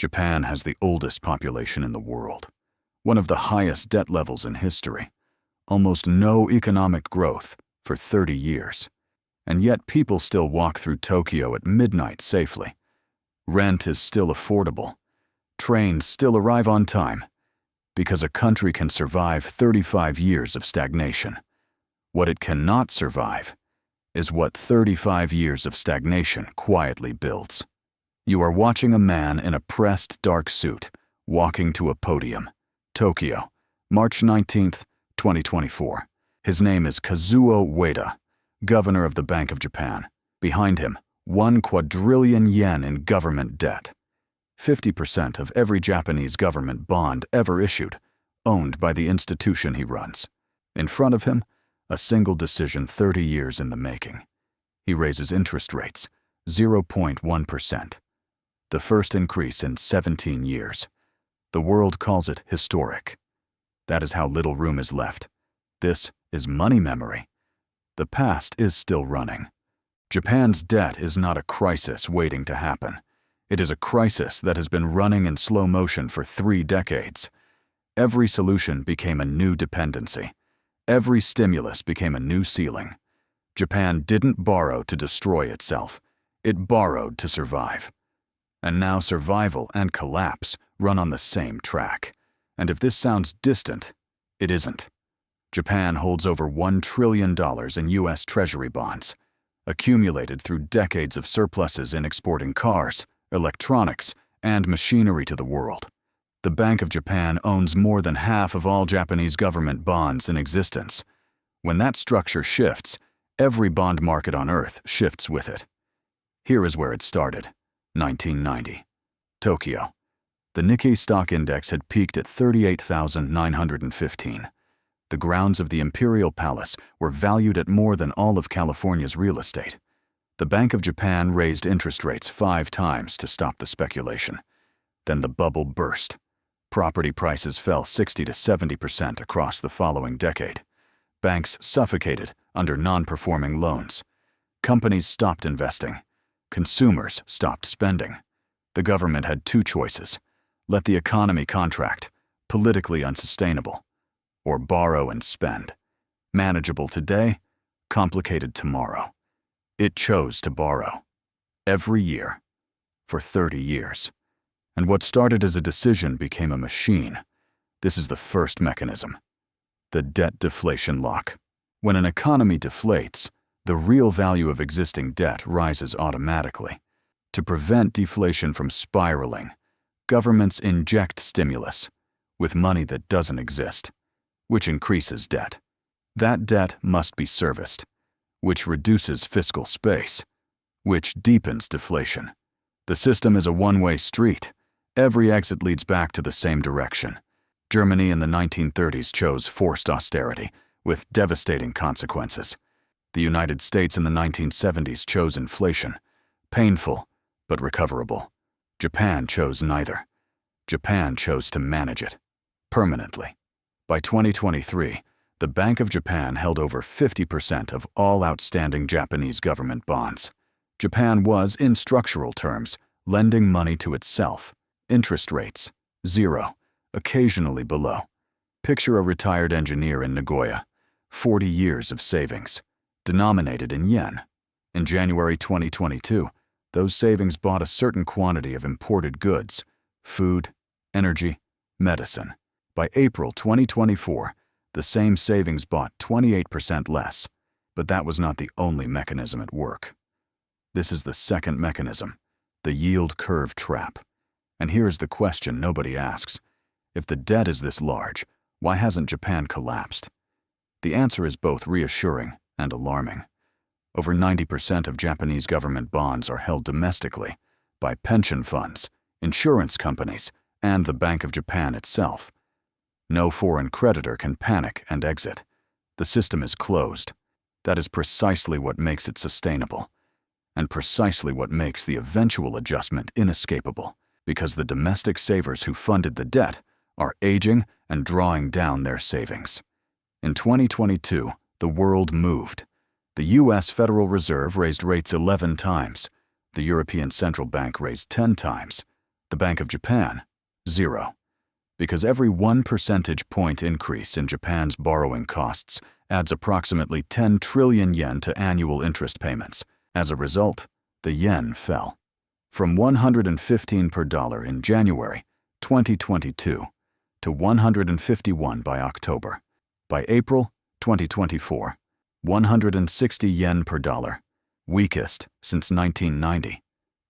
Japan has the oldest population in the world, one of the highest debt levels in history, almost no economic growth for 30 years, and yet people still walk through Tokyo at midnight safely. Rent is still affordable. Trains still arrive on time, because a country can survive 35 years of stagnation. What it cannot survive is what 35 years of stagnation quietly builds. You are watching a man in a pressed dark suit walking to a podium. Tokyo, March 19, 2024. His name is Kazuo Ueda, governor of the Bank of Japan. Behind him, 1 quadrillion yen in government debt. 50% of every Japanese government bond ever issued, owned by the institution he runs. In front of him, a single decision 30 years in the making. He raises interest rates, 0.1%. The first increase in 17 years. The world calls it historic. That is how little room is left. This is money memory. The past is still running. Japan's debt is not a crisis waiting to happen. It is a crisis that has been running in slow motion for 3 decades. Every solution became a new dependency. Every stimulus became a new ceiling. Japan didn't borrow to destroy itself. It borrowed to survive. And now survival and collapse run on the same track. And if this sounds distant, it isn't. Japan holds over $1 trillion in U.S. Treasury bonds, accumulated through decades of surpluses in exporting cars, electronics, and machinery to the world. The Bank of Japan owns more than half of all Japanese government bonds in existence. When that structure shifts, every bond market on Earth shifts with it. Here is where it started, 1990. Tokyo. The Nikkei stock index had peaked at 38,915. The grounds of the Imperial Palace were valued at more than all of California's real estate. The Bank of Japan raised interest rates 5 times to stop the speculation. Then the bubble burst. Property prices fell 60 to 70% across the following decade. Banks suffocated under non-performing loans. Companies stopped investing. Consumers stopped spending. The government had 2 choices. Let the economy contract, politically unsustainable, or borrow and spend, manageable today, complicated tomorrow. It chose to borrow, every year, for 30 years. And what started as a decision became a machine. This is the first mechanism, the Debt-Deflation Lock. When an economy deflates, the real value of existing debt rises automatically. To prevent deflation from spiraling, governments inject stimulus with money that doesn't exist, which increases debt. That debt must be serviced, which reduces fiscal space, which deepens deflation. The system is a one-way street. Every exit leads back to the same direction. Germany in the 1930s chose forced austerity, with devastating consequences. The United States in the 1970s chose inflation, painful but recoverable. Japan chose neither. Japan chose to manage it, permanently. By 2023, the Bank of Japan held over 50% of all outstanding Japanese government bonds. Japan was, in structural terms, lending money to itself. Interest rates, 0, occasionally below. Picture a retired engineer in Nagoya, 40 years of savings, denominated in yen. In January 2022, those savings bought a certain quantity of imported goods, food, energy, medicine. By April 2024, the same savings bought 28% less, but that was not the only mechanism at work. This is the second mechanism, the yield curve trap. And here is the question nobody asks. If the debt is this large, why hasn't Japan collapsed? The answer is both reassuring and alarming. Over 90% of Japanese government bonds are held domestically by pension funds, insurance companies, and the Bank of Japan itself. No foreign creditor can panic and exit. The system is closed. That is precisely what makes it sustainable, and precisely what makes the eventual adjustment inescapable, because the domestic savers who funded the debt are aging and drawing down their savings. In 2022, the world moved. The U.S. Federal Reserve raised rates 11 times. The European Central Bank raised 10 times. The Bank of Japan, 0. Because every 1 percentage point increase in Japan's borrowing costs adds approximately 10 trillion yen to annual interest payments. As a result, the yen fell from 115 per dollar in January 2022 to 151 by October. By April 2024, 160 yen per dollar, weakest since 1990.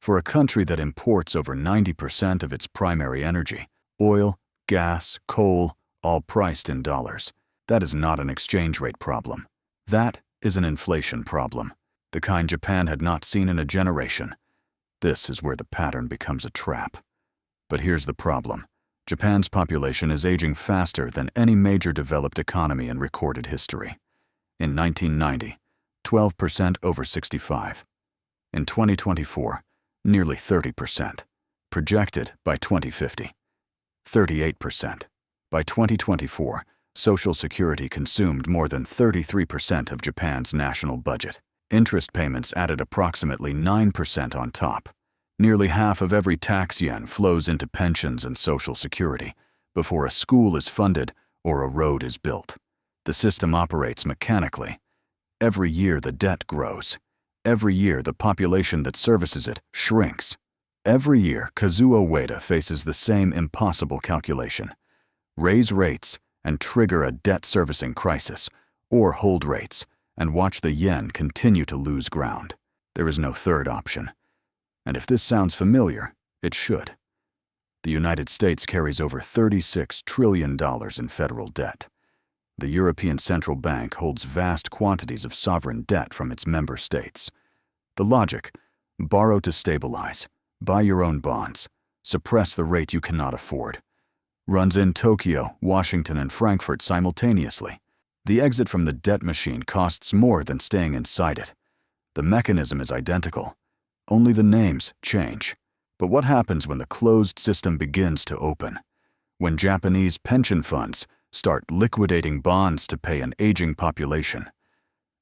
For a country that imports over 90% of its primary energy, oil, gas, coal, all priced in dollars, that is not an exchange rate problem. That is an inflation problem, the kind Japan had not seen in a generation. This is where the pattern becomes a trap. But here's the problem. Japan's population is aging faster than any major developed economy in recorded history. In 1990, 12% over 65. In 2024, nearly 30%. Projected by 2050, 38%. By 2024, Social Security consumed more than 33% of Japan's national budget. Interest payments added approximately 9% on top. Nearly half of every tax yen flows into pensions and Social Security before a school is funded or a road is built. The system operates mechanically. Every year the debt grows. Every year the population that services it shrinks. Every year Kazuo Ueda faces the same impossible calculation. Raise rates and trigger a debt servicing crisis, or hold rates and watch the yen continue to lose ground. There is no third option. And if this sounds familiar, it should. The United States carries over $36 trillion in federal debt. The European Central Bank holds vast quantities of sovereign debt from its member states. The logic: borrow to stabilize, buy your own bonds, suppress the rate you cannot afford, runs in Tokyo, Washington, and Frankfurt simultaneously. The exit from the debt machine costs more than staying inside it. The mechanism is identical. Only the names change. But what happens when the closed system begins to open? When Japanese pension funds start liquidating bonds to pay an aging population?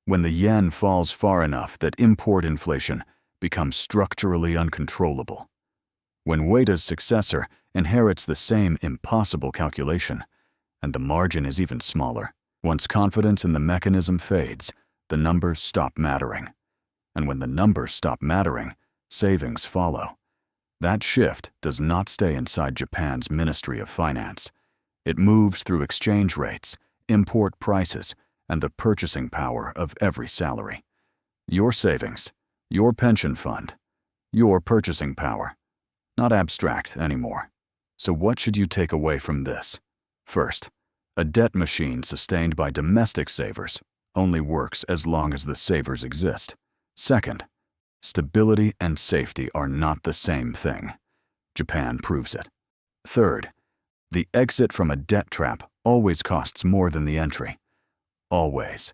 When the yen falls far enough that import inflation becomes structurally uncontrollable? When Ueda's successor inherits the same impossible calculation, and the margin is even smaller? Once confidence in the mechanism fades, the numbers stop mattering. And when the numbers stop mattering, savings follow. That shift does not stay inside Japan's Ministry of Finance. It moves through exchange rates, import prices, and the purchasing power of every salary. Your savings, your pension fund, your purchasing power. Not abstract anymore. So what should you take away from this? First, a debt machine sustained by domestic savers only works as long as the savers exist. Second, stability and safety are not the same thing. Japan proves it. Third, the exit from a debt trap always costs more than the entry. Always.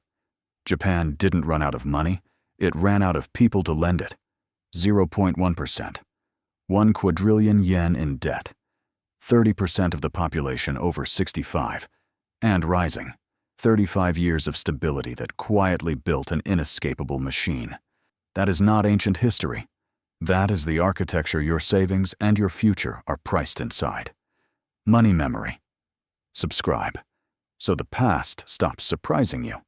Japan didn't run out of money, it ran out of people to lend it. 0.1%. 1 quadrillion yen in debt. 30% of the population over 65, and rising. 35 years of stability that quietly built an inescapable machine. That is not ancient history. That is the architecture your savings and your future are priced inside. Money memory. Subscribe, so the past stops surprising you.